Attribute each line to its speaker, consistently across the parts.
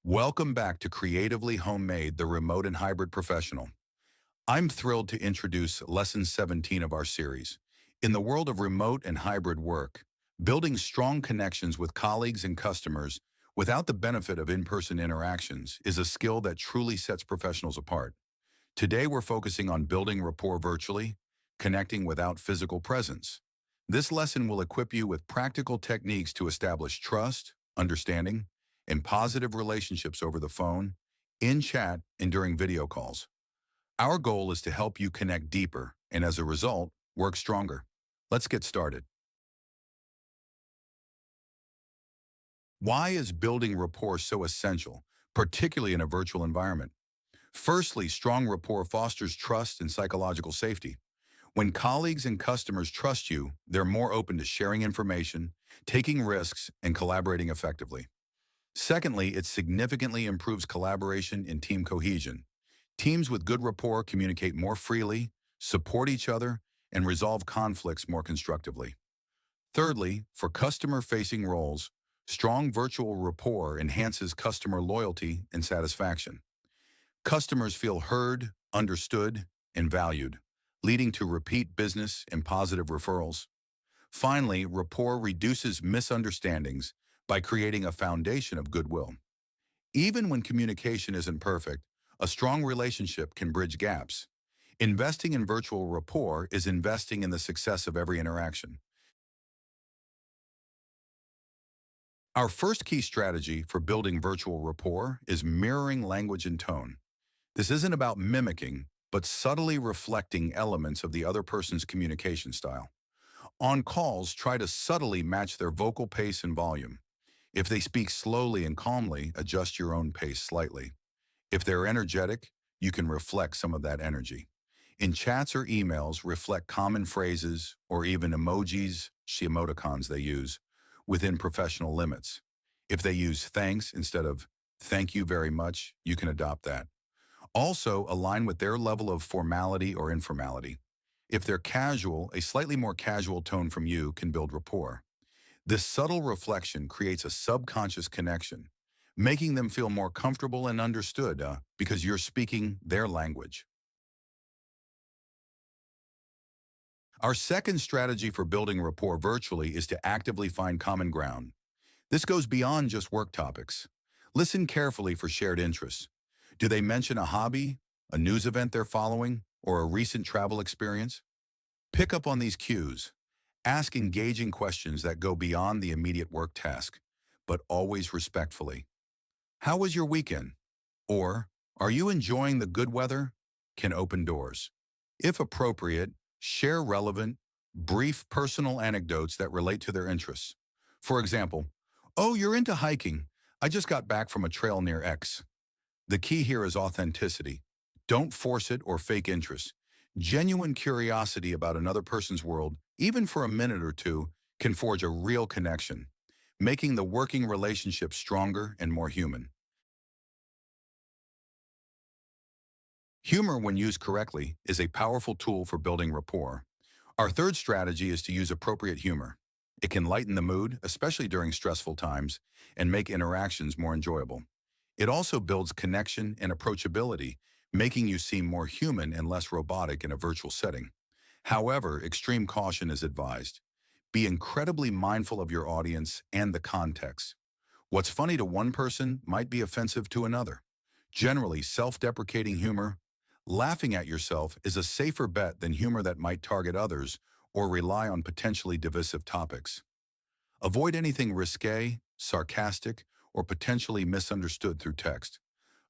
Speaker 1: Welcome back to Creatively Homemade, the Remote and Hybrid Professional. I'm thrilled to introduce Lesson 17 of our series. In the world of remote and hybrid work, building strong connections with colleagues and customers without the benefit of in-person interactions is a skill that truly sets professionals apart. Today, we're focusing on building rapport virtually, connecting without physical presence. This lesson will equip you with practical techniques to establish trust, understanding, and positive relationships over the phone, in chat, and during video calls. Our goal is to help you connect deeper and, as a result, work stronger. Let's get started. Why is building rapport so essential, particularly in a virtual environment? Firstly, strong rapport fosters trust and psychological safety. When colleagues and customers trust you, they're more open to sharing information, taking risks, and collaborating effectively. Secondly, it significantly improves collaboration and team cohesion. Teams with good rapport communicate more freely, support each other, and resolve conflicts more constructively. Thirdly, for customer-facing roles, strong virtual rapport enhances customer loyalty and satisfaction. Customers feel heard, understood, and valued, leading to repeat business and positive referrals. Finally, rapport reduces misunderstandings by creating a foundation of goodwill. Even when communication isn't perfect, a strong relationship can bridge gaps. Investing in virtual rapport is investing in the success of every interaction. Our first key strategy for building virtual rapport is mirroring language and tone. This isn't about mimicking, but subtly reflecting elements of the other person's communication style. On calls, try to subtly match their vocal pace and volume. If they speak slowly and calmly, adjust your own pace slightly. If they're energetic, you can reflect some of that energy. In chats or emails, reflect common phrases or even emojis, emoticons they use, within professional limits. If they use thanks instead of thank you very much, you can adopt that. Also, align with their level of formality or informality. If they're casual, a slightly more casual tone from you can build rapport. This subtle reflection creates a subconscious connection, making them feel more comfortable and understood because you're speaking their language. Our second strategy for building rapport virtually is to actively find common ground. This goes beyond just work topics. Listen carefully for shared interests. Do they mention a hobby, a news event they're following, or a recent travel experience? Pick up on these cues. Ask engaging questions that go beyond the immediate work task, but always respectfully. How was your weekend? Or, are you enjoying the good weather? Can open doors. If appropriate, share relevant, brief personal anecdotes that relate to their interests. For example, oh, you're into hiking. I just got back from a trail near X. The key here is authenticity. Don't force it or fake interest. Genuine curiosity about another person's world, even for a minute or two, can forge a real connection, making the working relationship stronger and more human. Humor, when used correctly, is a powerful tool for building rapport. Our third strategy is to use appropriate humor. It can lighten the mood, especially during stressful times, and make interactions more enjoyable. It also builds connection and approachability, making you seem more human and less robotic in a virtual setting. However, extreme caution is advised. Be incredibly mindful of your audience and the context. What's funny to one person might be offensive to another. Generally, self-deprecating humor, laughing at yourself, is a safer bet than humor that might target others or rely on potentially divisive topics. Avoid anything risque, sarcastic, or potentially misunderstood through text.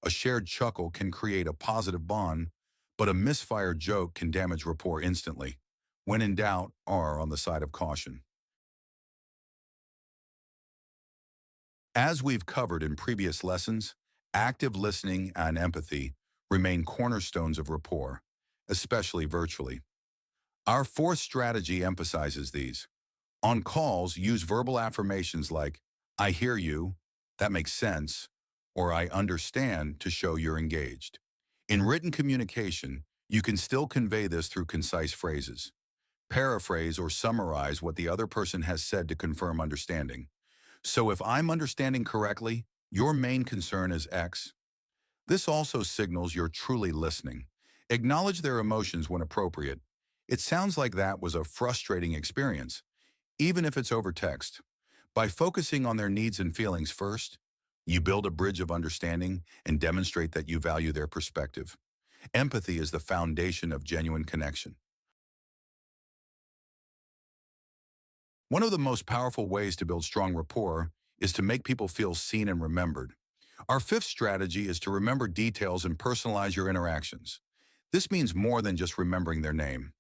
Speaker 1: A shared chuckle can create a positive bond, but a misfired joke can damage rapport instantly. When in doubt, err on the side of caution. As we've covered in previous lessons, active listening and empathy remain cornerstones of rapport, especially virtually. Our fourth strategy emphasizes these. On calls, use verbal affirmations like, I hear you, that makes sense, or I understand to show you're engaged. In written communication, you can still convey this through concise phrases. Paraphrase or summarize what the other person has said to confirm understanding. So if I'm understanding correctly, Your main concern is X. This also signals you're truly listening. Acknowledge their emotions when appropriate. It sounds like that was a frustrating experience, even if it's over text. By focusing on their needs and feelings first, you build a bridge of understanding and demonstrate that you value their perspective. Empathy is the foundation of genuine connection. One of the most powerful ways to build strong rapport is to make people feel seen and remembered. Our fifth strategy is to remember details and personalize your interactions. This means more than just remembering their name.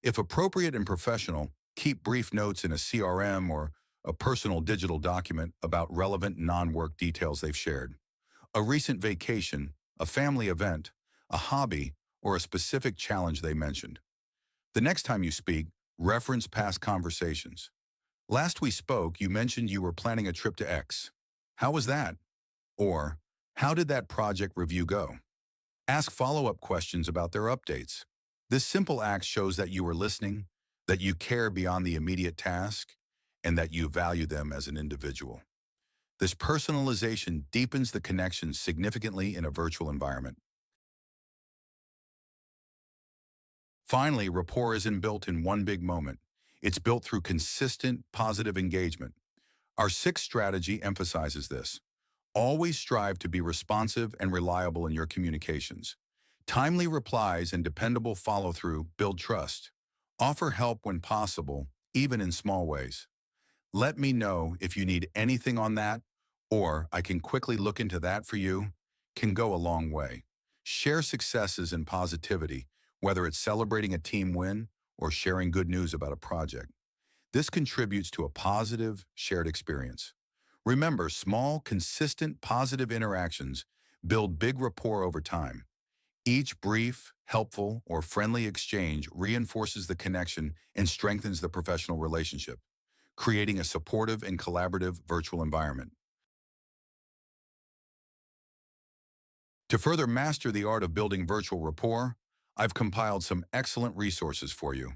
Speaker 1: If appropriate and professional, keep brief notes in a CRM or a personal digital document about relevant non-work details they've shared. A recent vacation, a family event, a hobby, or a specific challenge they mentioned. The next time you speak, reference past conversations. Last we spoke, you mentioned you were planning a trip to X. How was that? Or, how did that project review go? Ask follow-up questions about their updates. This simple act shows that you are listening, that you care beyond the immediate task, and that you value them as an individual. This personalization deepens the connection significantly in a virtual environment. Finally, rapport isn't built in one big moment. It's built through consistent, positive engagement. Our sixth strategy emphasizes this. Always strive to be responsive and reliable in your communications. Timely replies and dependable follow-through build trust. Offer help when possible, even in small ways. Let me know if you need anything on that, or I can quickly look into that for you, can go a long way. Share successes and positivity, whether it's celebrating a team win or sharing good news about a project. This contributes to a positive, shared experience. Remember, small, consistent, positive interactions build big rapport over time. Each brief, helpful, or friendly exchange reinforces the connection and strengthens the professional relationship, creating a supportive and collaborative virtual environment. To further master the art of building virtual rapport, I've compiled some excellent resources for you.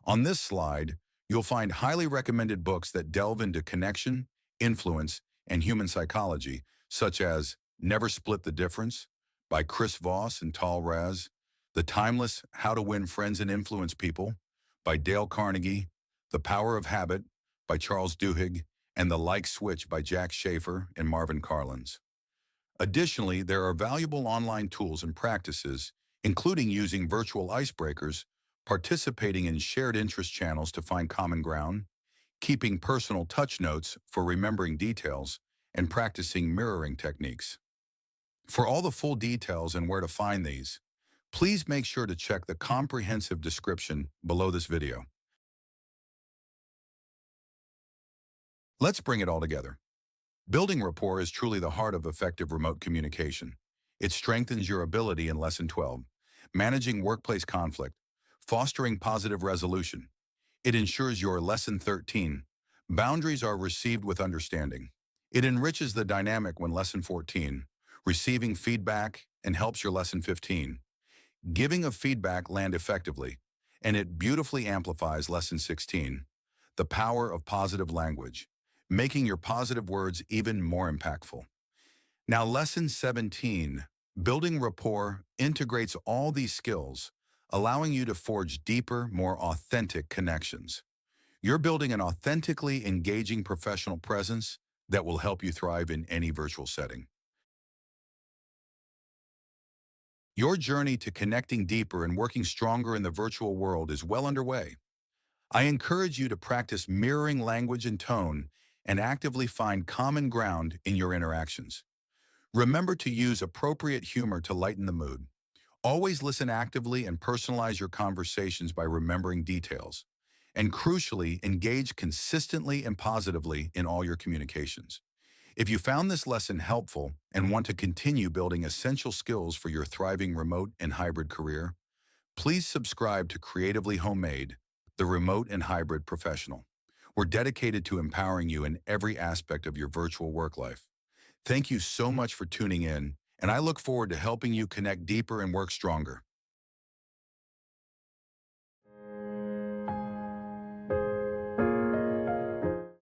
Speaker 1: On this slide, you'll find highly recommended books that delve into connection, influence, and human psychology, such as Never Split the Difference by Chris Voss and Tal Raz, The Timeless How to Win Friends and Influence People by Dale Carnegie, The Power of Habit by Charles Duhigg, and The Like Switch by Jack Schaefer and Marvin Carlins. Additionally, there are valuable online tools and practices, including using virtual icebreakers, participating in shared interest channels to find common ground, keeping personal touch notes for remembering details, and practicing mirroring techniques. For all the full details and where to find these, please make sure to check the comprehensive description below this video. Let's bring it all together. Building rapport is truly the heart of effective remote communication. It strengthens your ability in Lesson 12, managing workplace conflict, fostering positive resolution. It ensures your Lesson 13, boundaries are received with understanding. It enriches the dynamic when Lesson 14, receiving feedback, and helps your Lesson 15, giving of feedback land effectively. And it beautifully amplifies Lesson 16, the power of positive language, making your positive words even more impactful. Now, Lesson 17, building rapport, integrates all these skills, allowing you to forge deeper, more authentic connections. You're building an authentically engaging professional presence that will help you thrive in any virtual setting. Your journey to connecting deeper and working stronger in the virtual world is well underway. I encourage you to practice mirroring language and tone and actively find common ground in your interactions. Remember to use appropriate humor to lighten the mood. Always listen actively and personalize your conversations by remembering details. And crucially, engage consistently and positively in all your communications. If you found this lesson helpful and want to continue building essential skills for your thriving remote and hybrid career, please subscribe to Creatively Homemade, the remote and hybrid professional. We're dedicated to empowering you in every aspect of your virtual work life. Thank you so much for tuning in, and I look forward to helping you connect deeper and work stronger.